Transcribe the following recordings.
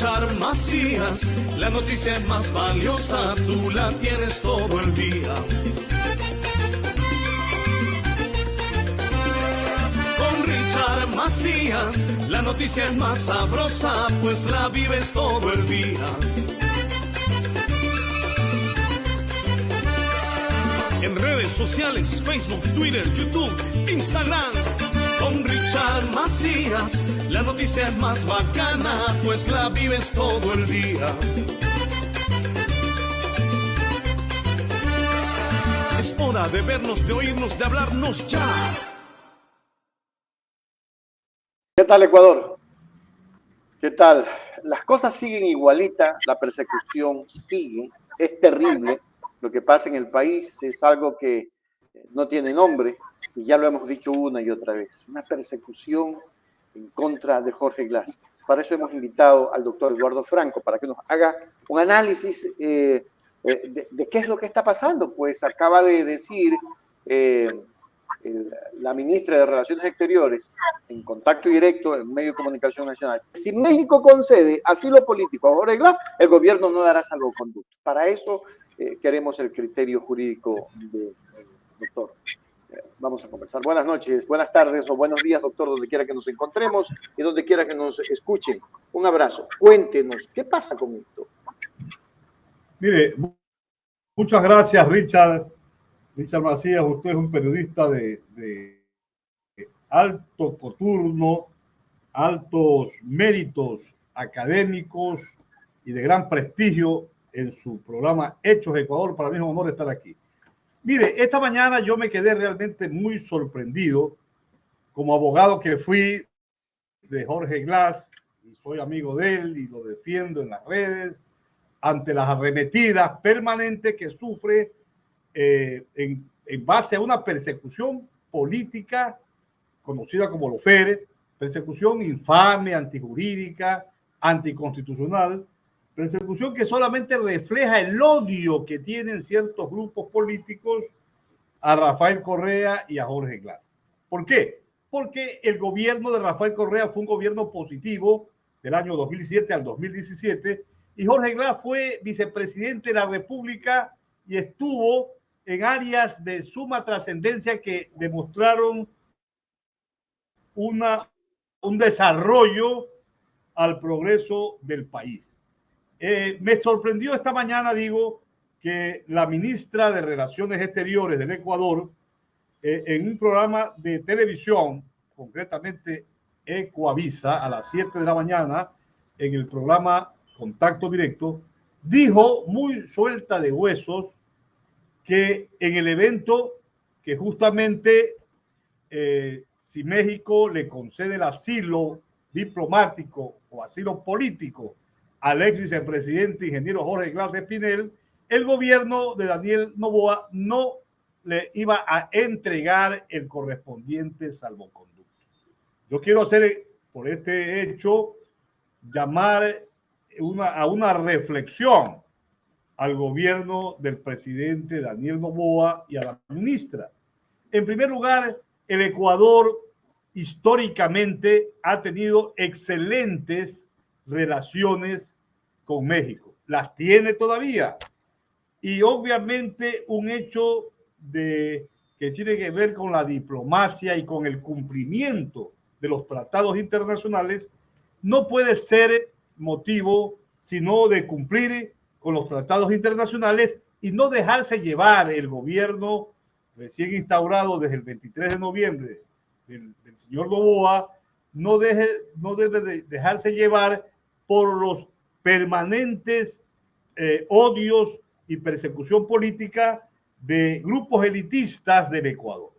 Richard Macías, la noticia es más valiosa, tú la tienes todo el día. Con Richard Macías, la noticia es más sabrosa, pues la vives todo el día. En redes sociales, Facebook, Twitter, YouTube, Instagram. Con Richard Macías, la noticia es más bacana, pues la vives todo el día. Es hora de vernos, de oírnos, de hablarnos ya. ¿Qué tal, Ecuador? ¿Qué tal? Las cosas siguen igualitas, la persecución sigue, es terrible. Lo que pasa en el país es algo que no tiene nombre. Y ya lo hemos dicho una y otra vez, una persecución en contra de Jorge Glass. Para eso hemos invitado al doctor Eduardo Franco, para que nos haga un análisis de qué es lo que está pasando. Pues acaba de decir la ministra de Relaciones Exteriores, en contacto directo en medio de comunicación nacional, si México concede asilo político a Jorge Glass, el gobierno no dará salvoconducto. Para eso queremos el criterio jurídico del doctor. Vamos a conversar. Buenas noches, buenas tardes o buenos días, doctor, donde quiera que nos encontremos y donde quiera que nos escuchen. Un abrazo. Cuéntenos, ¿qué pasa con esto? Mire, muchas gracias, Richard. Richard Macías, usted es un periodista de alto coturno, altos méritos académicos y de gran prestigio en su programa Hechos Ecuador. Para mí es un honor estar aquí. Mire, esta mañana yo me quedé realmente muy sorprendido como abogado que fui de Jorge Glass y soy amigo de él y lo defiendo en las redes ante las arremetidas permanentes que sufre en base a una persecución política conocida como lofere, persecución infame, antijurídica, anticonstitucional, persecución que solamente refleja el odio que tienen ciertos grupos políticos a Rafael Correa y a Jorge Glass. ¿Por qué? Porque el gobierno de Rafael Correa fue un gobierno positivo del año 2007 al 2017 y Jorge Glass fue vicepresidente de la República y estuvo en áreas de suma trascendencia que demostraron un desarrollo al progreso del país. Me sorprendió esta mañana, digo, que la ministra de Relaciones Exteriores del Ecuador, en un programa de televisión, concretamente Ecoavisa, a las 7 de la mañana, en el programa Contacto Directo, dijo muy suelta de huesos que en el evento que justamente si México le concede el asilo diplomático o asilo político al ex vicepresidente ingeniero Jorge Glass Espinel, el gobierno de Daniel Noboa no le iba a entregar el correspondiente salvoconducto. Yo quiero hacer por este hecho llamar a una reflexión al gobierno del presidente Daniel Noboa y a la ministra. En primer lugar, el Ecuador históricamente ha tenido excelentes relaciones con México. Las tiene todavía. Y obviamente un hecho que tiene que ver con la diplomacia y con el cumplimiento de los tratados internacionales no puede ser motivo sino de cumplir con los tratados internacionales y no dejarse llevar el gobierno recién instaurado desde el 23 de noviembre del señor Noboa, no debe dejarse llevar por los permanentes odios y persecución política de grupos elitistas del Ecuador,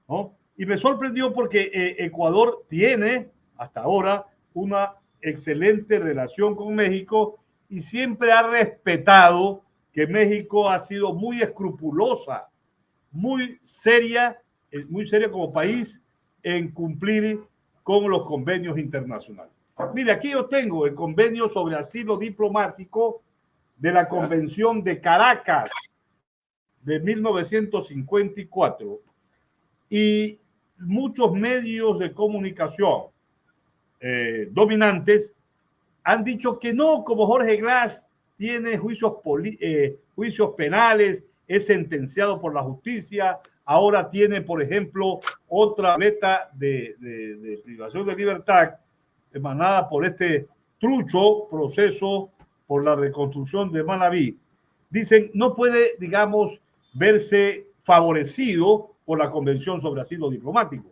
¿no? Y me sorprendió porque Ecuador tiene hasta ahora una excelente relación con México y siempre ha respetado que México ha sido muy escrupulosa, muy seria como país en cumplir con los convenios internacionales. Mire, aquí yo tengo el convenio sobre asilo diplomático de la Convención de Caracas de 1954 y muchos medios de comunicación dominantes han dicho que no, como Jorge Glass tiene juicios penales, es sentenciado por la justicia, ahora tiene, por ejemplo, otra boleta de privación de libertad emanada por este trucho proceso por la reconstrucción de Manabí. Dicen, no puede, digamos, verse favorecido por la Convención sobre Asilo Diplomático.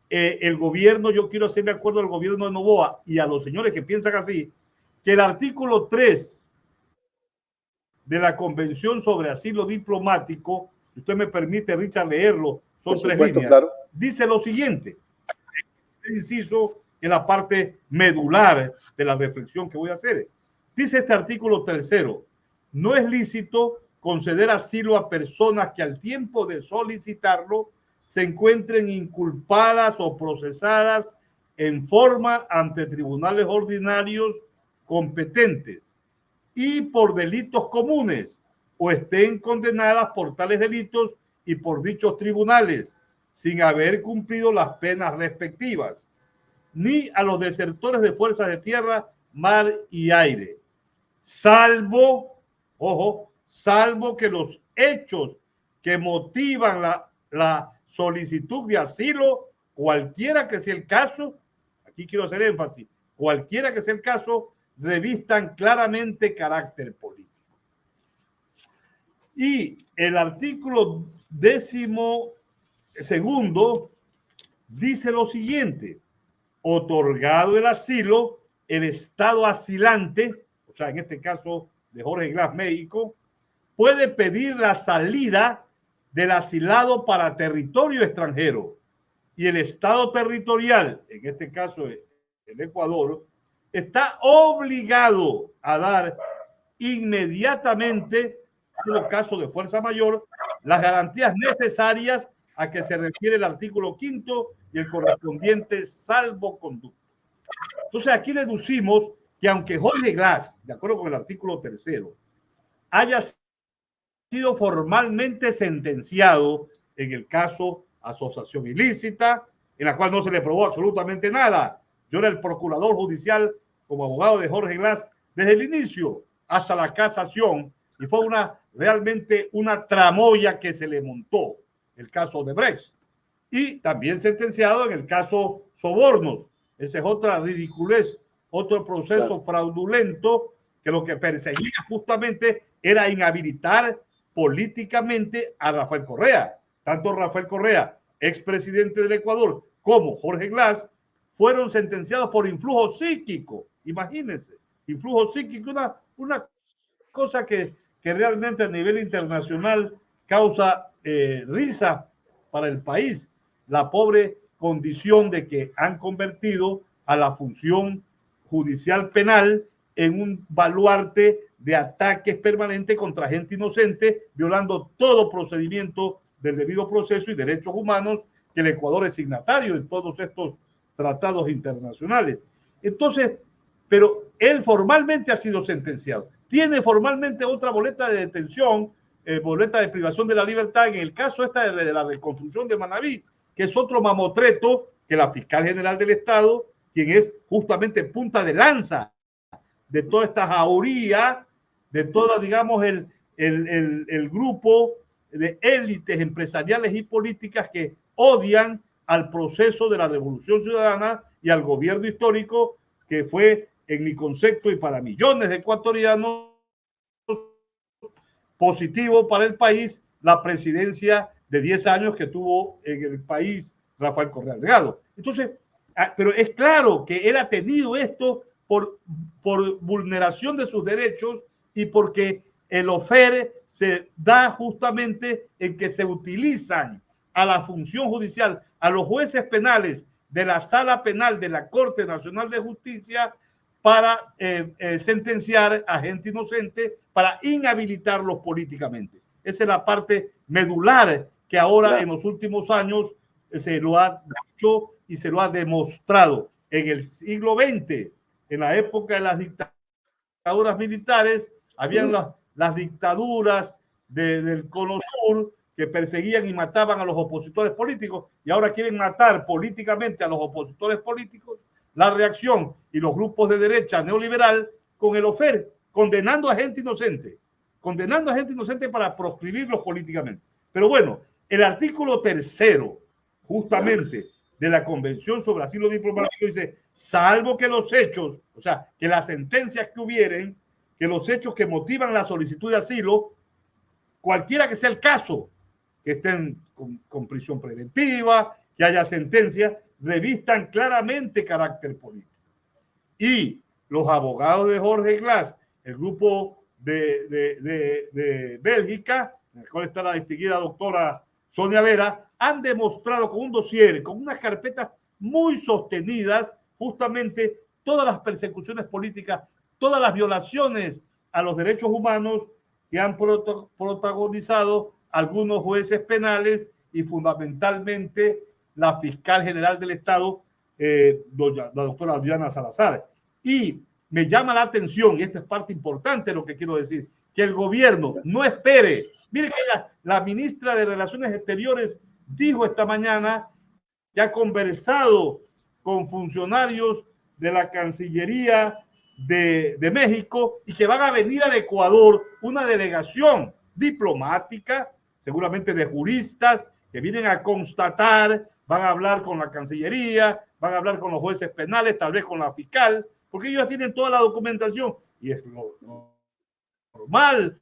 El gobierno, yo quiero hacerme acuerdo al gobierno de Noboa y a los señores que piensan así, que el artículo 3 de la Convención sobre Asilo Diplomático, si usted me permite, Richard, leerlo, son tres líneas, claro. Dice lo siguiente, inciso en la parte medular de la reflexión que voy a hacer. Dice este artículo tercero, no es lícito conceder asilo a personas que al tiempo de solicitarlo se encuentren inculpadas o procesadas en forma ante tribunales ordinarios competentes y por delitos comunes o estén condenadas por tales delitos y por dichos tribunales sin haber cumplido las penas respectivas, ni a los desertores de fuerzas de tierra, mar y aire, salvo, ojo, salvo que los hechos que motivan la solicitud de asilo, cualquiera que sea el caso, aquí quiero hacer énfasis, cualquiera que sea el caso, revistan claramente carácter político. Y el artículo 12º dice lo siguiente, otorgado el asilo, el Estado asilante, o sea, en este caso de Jorge Glass, México, puede pedir la salida del asilado para territorio extranjero y el Estado territorial, en este caso el Ecuador, está obligado a dar inmediatamente, en el caso de fuerza mayor, las garantías necesarias a que se refiere el artículo 5º y el correspondiente salvoconducto. Entonces aquí deducimos que aunque Jorge Glass, de acuerdo con el artículo 3º, haya sido formalmente sentenciado en el caso asociación ilícita, en la cual no se le probó absolutamente nada. Yo era el procurador judicial como abogado de Jorge Glass desde el inicio hasta la casación y fue realmente una tramoya que se le montó el caso de Brecht y también sentenciado en el caso Sobornos. Esa es otra ridiculez, otro proceso fraudulento que lo que perseguía justamente era inhabilitar políticamente a Rafael Correa. Tanto Rafael Correa, expresidente del Ecuador, como Jorge Glass fueron sentenciados por influjo psíquico. Imagínense, influjo psíquico, una cosa que realmente a nivel internacional causa risa para el país. La pobre condición de que han convertido a la función judicial penal en un baluarte de ataques permanentes contra gente inocente, violando todo procedimiento del debido proceso y derechos humanos, que el Ecuador es signatario de todos estos tratados internacionales. Entonces, pero él formalmente ha sido sentenciado. Tiene formalmente otra boleta de detención, boleta de privación de la libertad, en el caso esta de la reconstrucción de Manabí, que es otro mamotreto que la fiscal general del Estado, quien es justamente punta de lanza de toda esta jauría, de toda, digamos, el grupo de élites empresariales y políticas que odian al proceso de la Revolución Ciudadana y al gobierno histórico que fue, en mi concepto y para millones de ecuatorianos, positivo para el país, la presidencia de 10 años que tuvo en el país Rafael Correa Delgado. Entonces, pero es claro que él ha tenido esto por vulneración de sus derechos y porque el OFER se da justamente en que se utilizan a la función judicial, a los jueces penales de la Sala Penal de la Corte Nacional de Justicia para sentenciar a gente inocente, para inhabilitarlos políticamente. Esa es la parte medular que ahora en los últimos años se lo ha dicho y se lo ha demostrado. En el siglo XX, en la época de las dictaduras militares, habían las dictaduras del Cono Sur que perseguían y mataban a los opositores políticos, y ahora quieren matar políticamente a los opositores políticos la reacción y los grupos de derecha neoliberal con el OFER, condenando a gente inocente para proscribirlos políticamente. Pero bueno, el artículo 3º, justamente, de la Convención sobre Asilo Diplomático dice, salvo que los hechos, o sea, que las sentencias que hubieren, que los hechos que motivan la solicitud de asilo, cualquiera que sea el caso, que estén con prisión preventiva, que haya sentencia, revistan claramente carácter político. Y los abogados de Jorge Glass, el grupo de Bélgica, en el cual está la distinguida doctora Sonia Vera, han demostrado con un dossier, con unas carpetas muy sostenidas, justamente todas las persecuciones políticas, todas las violaciones a los derechos humanos que han protagonizado algunos jueces penales y fundamentalmente la fiscal general del Estado, la doctora Diana Salazar. Y me llama la atención, y esta es parte importante de lo que quiero decir, que el gobierno no espere. Mire que la ministra de Relaciones Exteriores dijo esta mañana que ha conversado con funcionarios de la Cancillería de México y que van a venir al Ecuador una delegación diplomática, seguramente de juristas, que vienen a constatar, van a hablar con la Cancillería, van a hablar con los jueces penales, tal vez con la fiscal, porque ellos tienen toda la documentación y es lo normal.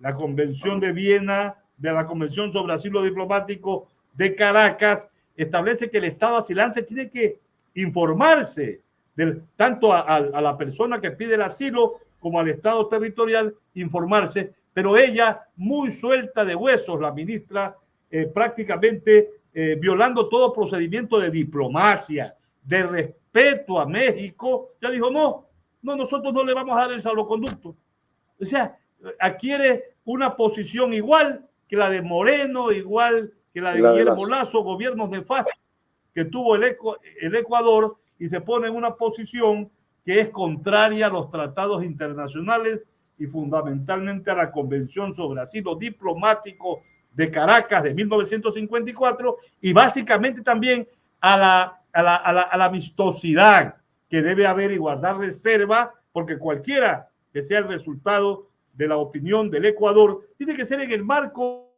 La Convención de Viena, de la Convención sobre Asilo Diplomático de Caracas, establece que el Estado asilante tiene que informarse tanto a la persona que pide el asilo como al Estado territorial, informarse, pero ella muy suelta de huesos, la ministra, prácticamente violando todo procedimiento de diplomacia, de respeto a México, ya dijo, no, nosotros no le vamos a dar el salvoconducto. O sea, adquiere una posición igual que la de Moreno, igual que la de Guillermo Lasso, gobiernos nefastos que tuvo el Ecuador, y se pone en una posición que es contraria a los tratados internacionales y fundamentalmente a la Convención sobre Asilo Diplomático de Caracas de 1954 y básicamente también a la amistosidad que debe haber y guardar reserva, porque cualquiera que sea el resultado de la opinión del Ecuador tiene que ser en el marco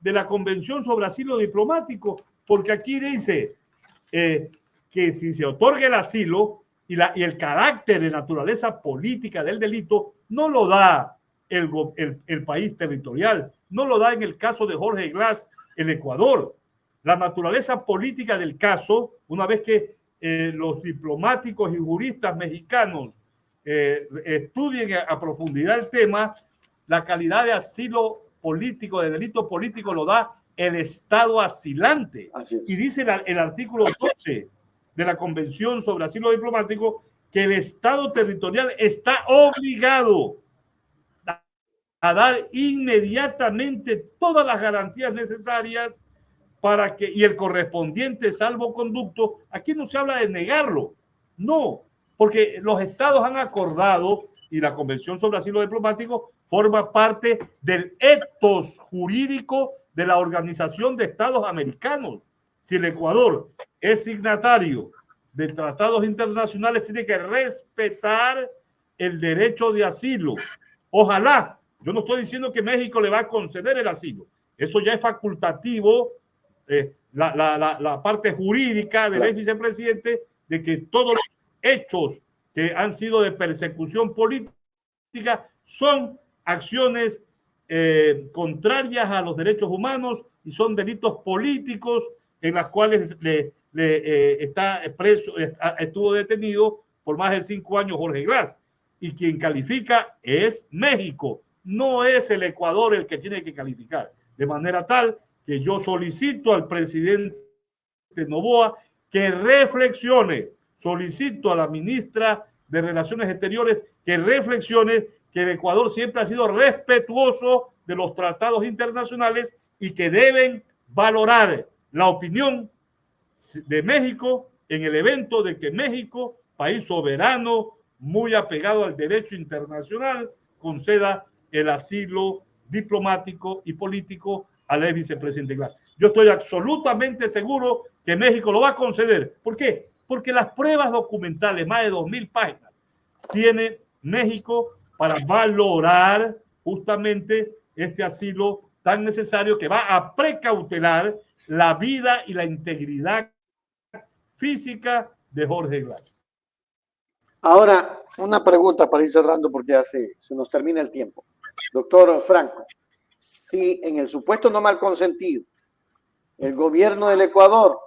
de la Convención sobre Asilo Diplomático, porque aquí dice que si se otorga el asilo y el carácter de naturaleza política del delito, no lo da el país territorial, no lo da en el caso de Jorge Glass el Ecuador. La naturaleza política del caso, una vez que los diplomáticos y juristas mexicanos estudien a profundidad el tema, la calidad de asilo político, de delito político, lo da el Estado asilante. Y dice el artículo 12 de la Convención sobre Asilo Diplomático que el Estado territorial está obligado a dar inmediatamente todas las garantías necesarias para que, y el correspondiente salvoconducto, aquí no se habla de negarlo, no, porque los estados han acordado y la Convención sobre Asilo Diplomático forma parte del ethos jurídico de la Organización de Estados Americanos. Si el Ecuador es signatario de tratados internacionales, tiene que respetar el derecho de asilo. Ojalá, yo no estoy diciendo que México le va a conceder el asilo, eso ya es facultativo, la parte jurídica del ex vicepresidente, de que todos los hechos que han sido de persecución política son acciones contrarias a los derechos humanos y son delitos políticos en las cuales está preso, estuvo detenido por más de 5 años Jorge Glass, y quien califica es México, no es el Ecuador el que tiene que calificar, de manera tal que yo solicito al presidente Noboa que reflexione, solicito a la ministra de Relaciones Exteriores que reflexione que el Ecuador siempre ha sido respetuoso de los tratados internacionales y que deben valorar la opinión de México en el evento de que México, país soberano, muy apegado al derecho internacional, conceda el asilo diplomático y político al ex vicepresidente Glass. Yo estoy absolutamente seguro que México lo va a conceder. ¿Por qué? porque las pruebas documentales, más de 2.000 páginas, tiene México para valorar justamente este asilo tan necesario que va a precautelar la vida y la integridad física de Jorge Glass. Ahora, una pregunta para ir cerrando porque ya se nos termina el tiempo. Doctor Franco, si en el supuesto no mal consentido, el gobierno del Ecuador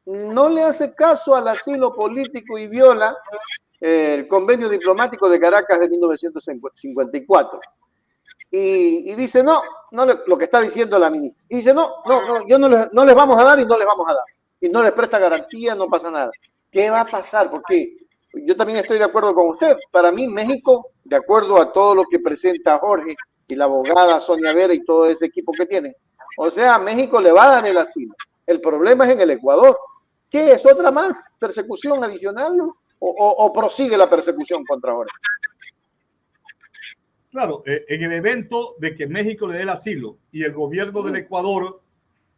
no le hace caso al asilo político y viola el convenio diplomático de Caracas de 1954, y dice no, lo que está diciendo la ministra, y dice no, yo no les vamos a dar y no les vamos a dar, y no les presta garantía, no pasa nada. ¿Qué va a pasar? Porque yo también estoy de acuerdo con usted. Para mí, México, de acuerdo a todo lo que presenta Jorge y la abogada Sonia Vera y todo ese equipo que tiene, o sea, México le va a dar el asilo. El problema es en el Ecuador. ¿Qué es otra más? ¿Persecución adicional o prosigue la persecución contra Jorge? Claro, en el evento de que México le dé el asilo y el gobierno del Ecuador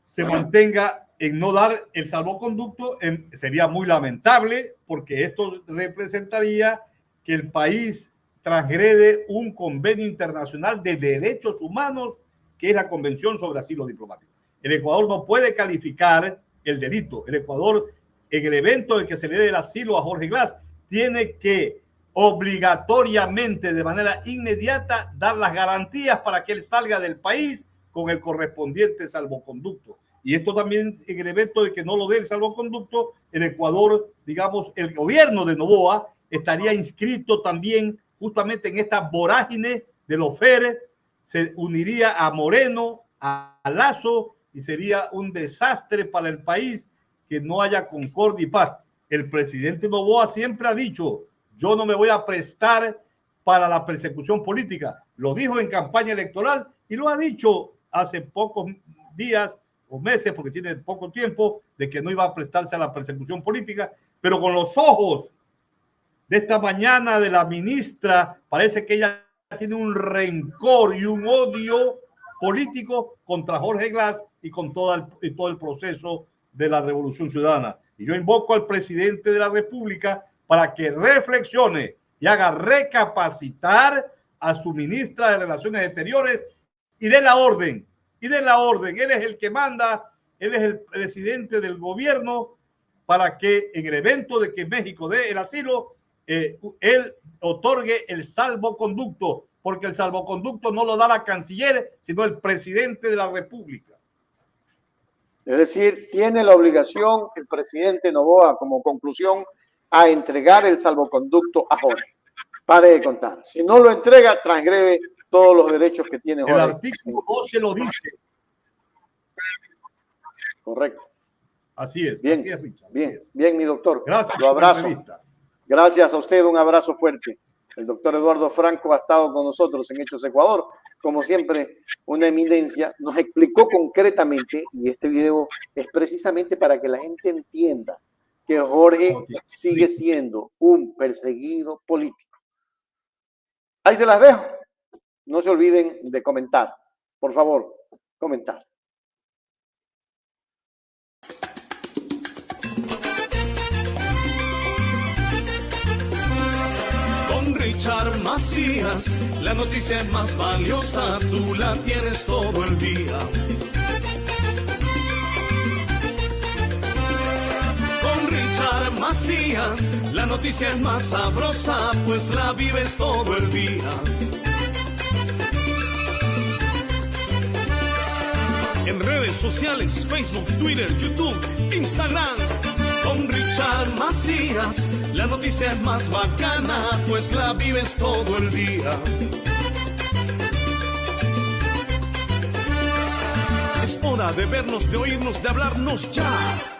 se mantenga en no dar el salvoconducto, sería muy lamentable, porque esto representaría que el país transgrede un convenio internacional de derechos humanos, que es la Convención sobre Asilo Diplomático. El Ecuador no puede calificar el delito. El Ecuador, en el evento de que se le dé el asilo a Jorge Glass, tiene que obligatoriamente, de manera inmediata, dar las garantías para que él salga del país con el correspondiente salvoconducto. Y esto también, en el evento de que no lo dé el salvoconducto, el Ecuador, digamos, el gobierno de Noboa estaría inscrito también justamente en esta vorágine de los FERE, se uniría a Moreno, a Lazo, y sería un desastre para el país que no haya concordia y paz. El presidente Noboa siempre ha dicho, yo no me voy a prestar para la persecución política. Lo dijo en campaña electoral y lo ha dicho hace pocos días o meses, porque tiene poco tiempo, de que no iba a prestarse a la persecución política, pero con los ojos de esta mañana de la ministra, parece que ella tiene un rencor y un odio político contra Jorge Glass y con todo el proceso de la Revolución Ciudadana. Y yo invoco al presidente de la República para que reflexione y haga recapacitar a su ministra de Relaciones Exteriores y dé la orden. Él es el que manda, él es el presidente del gobierno, para que en el evento de que México dé el asilo, él otorgue el salvoconducto, porque el salvoconducto no lo da la canciller, sino el presidente de la República. Es decir, tiene la obligación el presidente Noboa, como conclusión, a entregar el salvoconducto a Jorge. Pare de contar. Si no lo entrega, transgrede todos los derechos que tiene Jorge. El artículo 12 lo dice. Correcto. Así es. Bien, así es, Richard. Bien, mi doctor. Gracias. Lo abrazo. Gracias a usted, un abrazo fuerte. El doctor Eduardo Franco ha estado con nosotros en Hechos Ecuador. Como siempre, una eminencia. Nos explicó concretamente, y este video es precisamente para que la gente entienda que Jorge sigue siendo un perseguido político. Ahí se las dejo. No se olviden de comentar. Por favor, comentar. Con Richard Macías, la noticia es más valiosa, tú la tienes todo el día. Con Richard Macías, la noticia es más sabrosa, pues la vives todo el día. En redes sociales, Facebook, Twitter, YouTube, Instagram. Con Richard Macías, la noticia es más bacana, pues la vives todo el día. Es hora de vernos, de oírnos, de hablarnos ya.